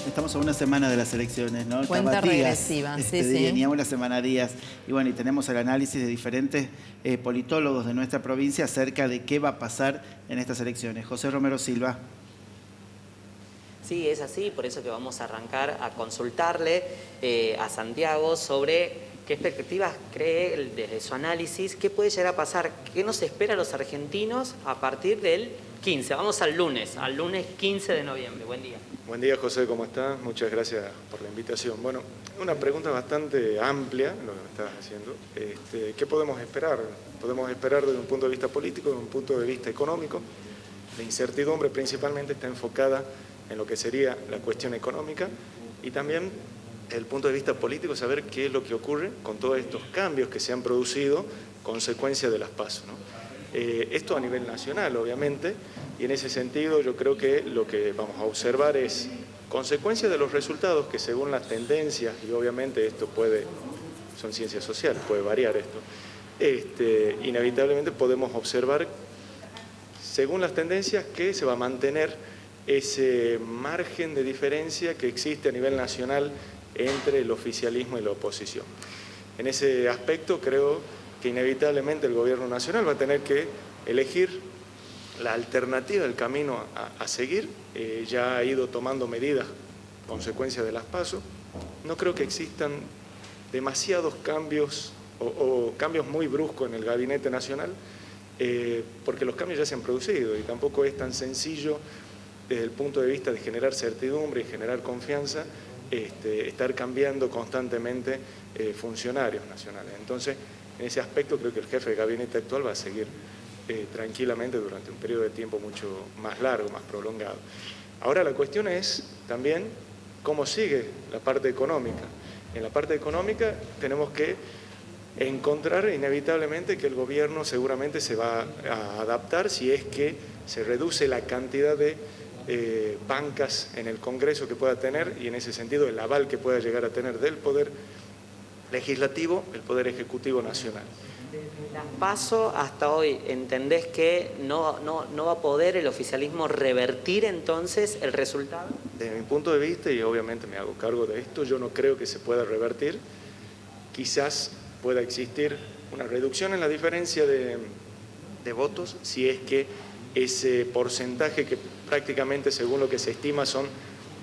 Estamos a una semana de las elecciones, ¿no? Cuenta Cada días, regresiva, sí, sí. ni a una semana días. Y bueno, y tenemos el análisis de diferentes politólogos de nuestra provincia acerca de qué va a pasar en estas elecciones. José Romero Silva. Sí, es así, por eso que vamos a arrancar a consultarle a Santiago sobre qué perspectivas cree desde su análisis, qué puede llegar a pasar, qué nos espera a los argentinos a partir del 15. Vamos al lunes 15 de noviembre. Buen día. Buen día, José, ¿cómo estás? Muchas gracias por la invitación. Bueno, una pregunta bastante amplia, lo que me estabas haciendo. ¿Qué podemos esperar? Podemos esperar desde un punto de vista político, desde un punto de vista económico. La incertidumbre principalmente está enfocada en lo que sería la cuestión económica y también desde el punto de vista político saber qué es lo que ocurre con todos estos cambios que se han producido consecuencia de las PASO, ¿no? Esto a nivel nacional, obviamente, y en ese sentido yo creo que lo que vamos a observar es consecuencia de los resultados que según las tendencias, y obviamente esto son ciencias sociales, puede variar esto, inevitablemente podemos observar según las tendencias que se va a mantener ese margen de diferencia que existe a nivel nacional entre el oficialismo y la oposición. En ese aspecto creo que inevitablemente el gobierno nacional va a tener que elegir la alternativa, el camino a seguir. Ya ha ido tomando medidas consecuencia de las PASO. No creo que existan demasiados cambios o cambios muy bruscos en el gabinete nacional, porque los cambios ya se han producido y tampoco es tan sencillo desde el punto de vista de generar certidumbre y generar confianza, estar cambiando constantemente funcionarios nacionales. Entonces, en ese aspecto creo que el jefe de gabinete actual va a seguir tranquilamente durante un periodo de tiempo mucho más largo, más prolongado. Ahora la cuestión es también cómo sigue la parte económica. En la parte económica tenemos que encontrar inevitablemente que el gobierno seguramente se va a adaptar si es que se reduce la cantidad de bancas en el Congreso que pueda tener y en ese sentido el aval que pueda llegar a tener del Poder Legislativo, el Poder Ejecutivo Nacional. Desde las PASO hasta hoy, ¿entendés que no va a poder el oficialismo revertir entonces el resultado? Desde mi punto de vista, y obviamente me hago cargo de esto, yo no creo que se pueda revertir. Quizás pueda existir una reducción en la diferencia de votos si es que ese porcentaje que prácticamente según lo que se estima son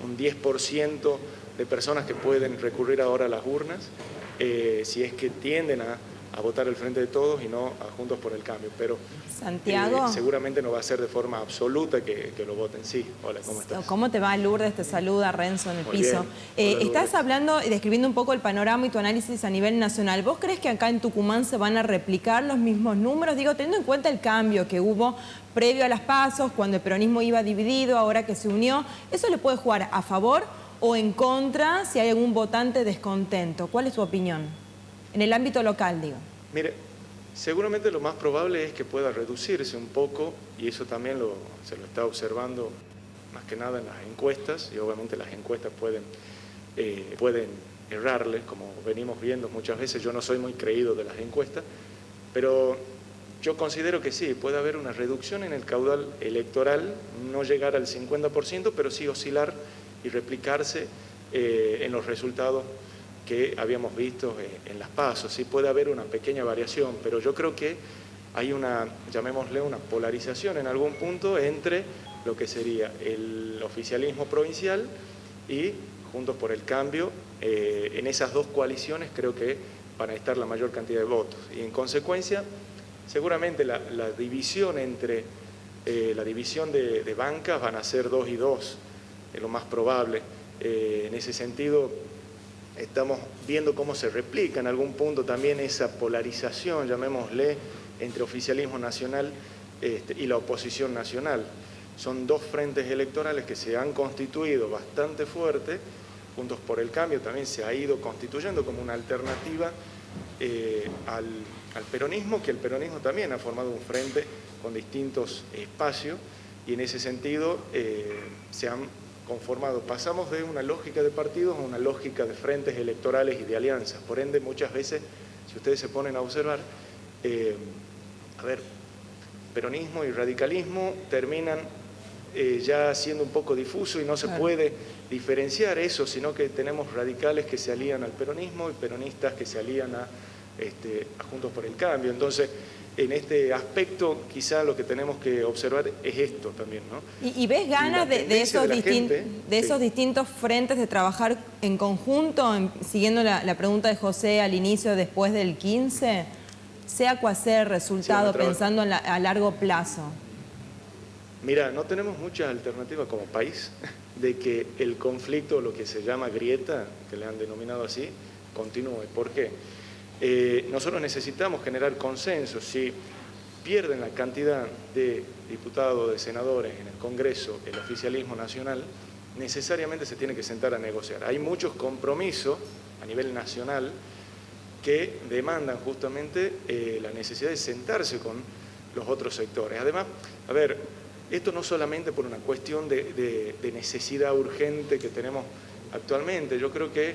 un 10% de personas que pueden recurrir ahora a las urnas, si es que tienden a votar al Frente de Todos y no a Juntos por el Cambio, pero Santiago, seguramente no va a ser de forma absoluta que lo voten. Sí, hola, ¿cómo estás? ¿Cómo te va, Lourdes? Te saluda Renzo en el Muy piso. bien. Hola, Estás Lourdes. hablando y describiendo un poco el panorama y tu análisis a nivel nacional. ¿Vos crees que acá en Tucumán se van a replicar los mismos números? Digo, teniendo en cuenta el cambio que hubo previo a las PASO, cuando el peronismo iba dividido, ahora que se unió, ¿eso le puede jugar a favor o en contra si hay algún votante descontento? ¿Cuál es tu opinión? En el ámbito local, digo. Mire, seguramente lo más probable es que pueda reducirse un poco, y eso también se lo está observando más que nada en las encuestas, y obviamente las encuestas pueden errarle, como venimos viendo muchas veces. Yo no soy muy creído de las encuestas, pero yo considero que sí, puede haber una reducción en el caudal electoral, no llegar al 50%, pero sí oscilar y replicarse en los resultados que habíamos visto en las PASO. Sí puede haber una pequeña variación, pero yo creo que hay llamémosle una polarización en algún punto entre lo que sería el oficialismo provincial y Juntos por el Cambio. En esas dos coaliciones creo que van a estar la mayor cantidad de votos. Y en consecuencia, seguramente la división de bancas van a ser 2 y 2, es lo más probable. En ese sentido, estamos viendo cómo se replica en algún punto también esa polarización, llamémosle, entre oficialismo nacional y la oposición nacional. Son dos frentes electorales que se han constituido bastante fuerte. Juntos por el Cambio también se ha ido constituyendo como una alternativa al peronismo, que el peronismo también ha formado un frente con distintos espacios y en ese sentido se han conformado. Pasamos de una lógica de partidos a una lógica de frentes electorales y de alianzas. Por ende, muchas veces, si ustedes se ponen a observar, peronismo y radicalismo terminan ya siendo un poco difuso y no se puede diferenciar eso, sino que tenemos radicales que se alían al peronismo y peronistas que se alían a Juntos por el Cambio. Entonces, en este aspecto, quizá lo que tenemos que observar es esto también, ¿no? ¿Y ves ganas de esos distintos frentes de trabajar en conjunto, siguiendo la pregunta de José al inicio, después del 15? Sea cual sea el resultado, pensando a largo plazo. Mira, no tenemos muchas alternativas como país de que el conflicto, lo que se llama grieta, que le han denominado así, continúe. ¿Por qué? Nosotros necesitamos generar consenso. Si pierden la cantidad de diputados, de senadores en el Congreso, el oficialismo nacional, necesariamente se tiene que sentar a negociar. Hay muchos compromisos a nivel nacional que demandan justamente la necesidad de sentarse con los otros sectores. Además, a ver, esto no solamente por una cuestión de necesidad urgente que tenemos actualmente, yo creo que,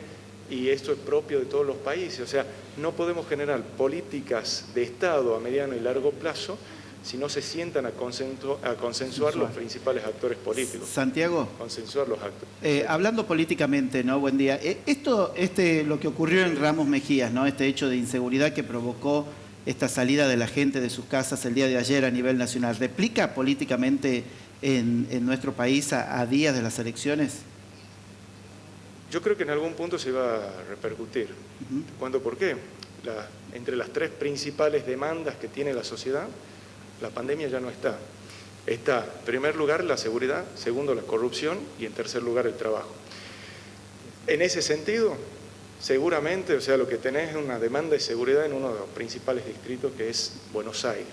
y esto es propio de todos los países, o sea, no podemos generar políticas de Estado a mediano y largo plazo si no se sientan a consensuar los principales actores políticos. Santiago. Consensuar los actores. Hablando políticamente, ¿no? Buen día. Lo que ocurrió en Ramos Mejías, ¿no? Este hecho de inseguridad que provocó esta salida de la gente de sus casas el día de ayer a nivel nacional, ¿replica políticamente en nuestro país a días de las elecciones? Yo creo que en algún punto se va a repercutir. ¿Cuándo? ¿Por qué? Entre las tres principales demandas que tiene la sociedad, la pandemia ya no está. Está, en primer lugar, la seguridad, segundo, la corrupción y en tercer lugar, el trabajo. En ese sentido, seguramente, o sea, lo que tenés es una demanda de seguridad en uno de los principales distritos, que es Buenos Aires.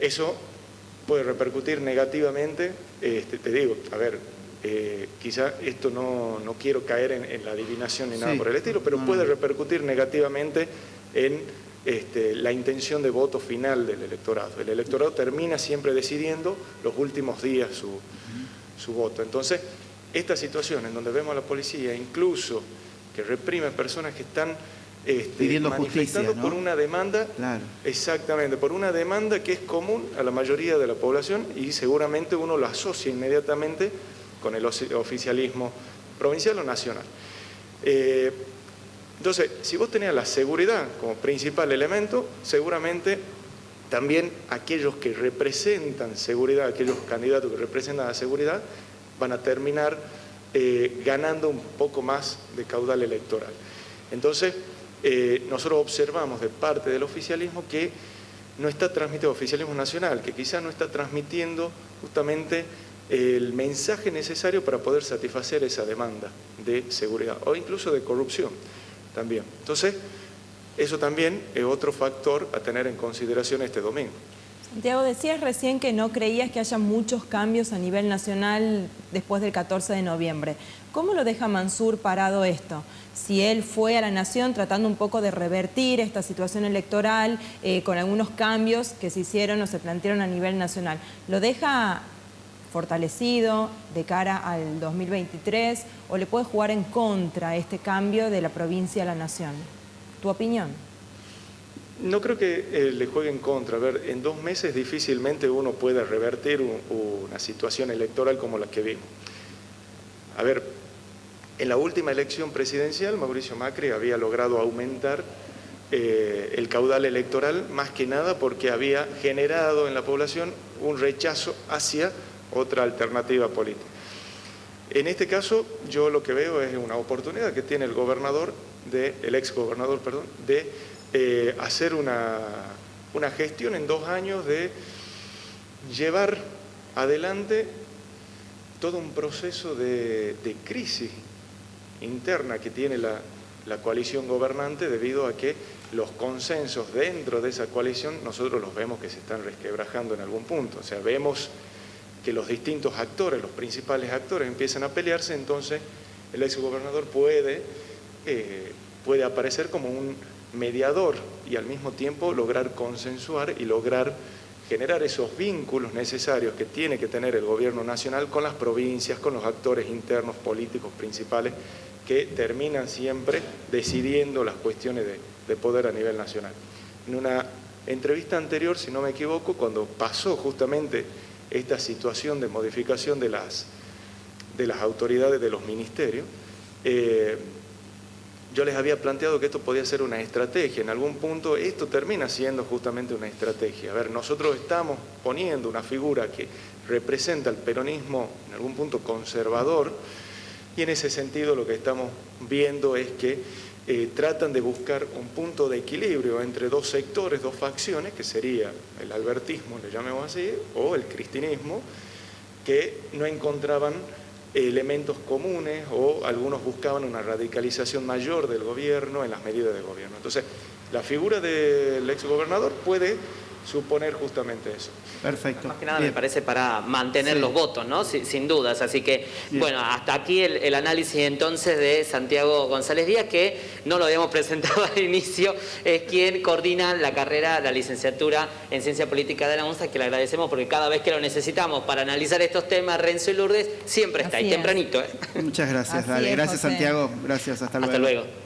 Eso puede repercutir negativamente, te digo, a ver, quizá esto no quiero caer en la adivinación ni nada por el estilo, pero puede repercutir negativamente en la intención de voto final del electorado. El electorado termina siempre decidiendo los últimos días su voto. Entonces, esta situación en donde vemos a la policía, incluso que reprime a personas que están pidiendo manifestando justicia, ¿no? por una demanda, exactamente, por una demanda que es común a la mayoría de la población y seguramente uno lo asocia inmediatamente con el oficialismo provincial o nacional. Entonces, si vos tenías la seguridad como principal elemento, seguramente también aquellos que representan seguridad, aquellos candidatos que representan la seguridad, van a terminar ganando un poco más de caudal electoral. Entonces, nosotros observamos de parte del oficialismo que no está transmitiendo, oficialismo nacional, que quizás no está transmitiendo justamente el mensaje necesario para poder satisfacer esa demanda de seguridad o incluso de corrupción también. Entonces, eso también es otro factor a tener en consideración este domingo. Santiago, decías recién que no creías que haya muchos cambios a nivel nacional después del 14 de noviembre. ¿Cómo lo deja Mansur parado esto? Si él fue a la Nación tratando un poco de revertir esta situación electoral con algunos cambios que se hicieron o se plantearon a nivel nacional, ¿lo deja fortalecido de cara al 2023 o le puede jugar en contra este cambio de la provincia a la Nación? ¿Tu opinión? No creo que le juegue en contra. A ver, en 2 meses difícilmente uno puede revertir una situación electoral como la que vimos. A ver, en la última elección presidencial, Mauricio Macri había logrado aumentar el caudal electoral, más que nada porque había generado en la población un rechazo hacia otra alternativa política. En este caso, yo lo que veo es una oportunidad que tiene el gobernador, el exgobernador, perdón, de hacer una gestión en 2 años de llevar adelante todo un proceso de crisis interna que tiene la coalición gobernante debido a que los consensos dentro de esa coalición nosotros los vemos que se están resquebrajando en algún punto. O sea, vemos que los distintos actores, los principales actores empiezan a pelearse, entonces el exgobernador puede aparecer como un mediador y al mismo tiempo lograr consensuar y lograr generar esos vínculos necesarios que tiene que tener el gobierno nacional con las provincias, con los actores internos políticos principales que terminan siempre decidiendo las cuestiones de poder a nivel nacional. En una entrevista anterior, si no me equivoco, cuando pasó justamente esta situación de modificación de las autoridades de los ministerios, yo les había planteado que esto podía ser una estrategia. En algún punto esto termina siendo justamente una estrategia. A ver, nosotros estamos poniendo una figura que representa el peronismo en algún punto conservador, y en ese sentido lo que estamos viendo es que tratan de buscar un punto de equilibrio entre dos sectores, dos facciones, que sería el albertismo, le llamemos así, o el cristinismo, que no encontraban elementos comunes, o algunos buscaban una radicalización mayor del gobierno en las medidas de gobierno. Entonces, la figura del exgobernador puede suponer justamente eso. Perfecto. Más que nada Bien. me parece para mantener los votos, ¿no? Sin dudas. Así que, bueno, hasta aquí el análisis entonces de Santiago González Díaz, que no lo habíamos presentado al inicio, es quien coordina la carrera, la licenciatura en Ciencia Política de la UNSA, que le agradecemos porque cada vez que lo necesitamos para analizar estos temas, Renzo y Lourdes siempre está ahí, tempranito. Muchas gracias, Así dale. es, Gracias, José. Santiago. Gracias, hasta luego. Hasta luego.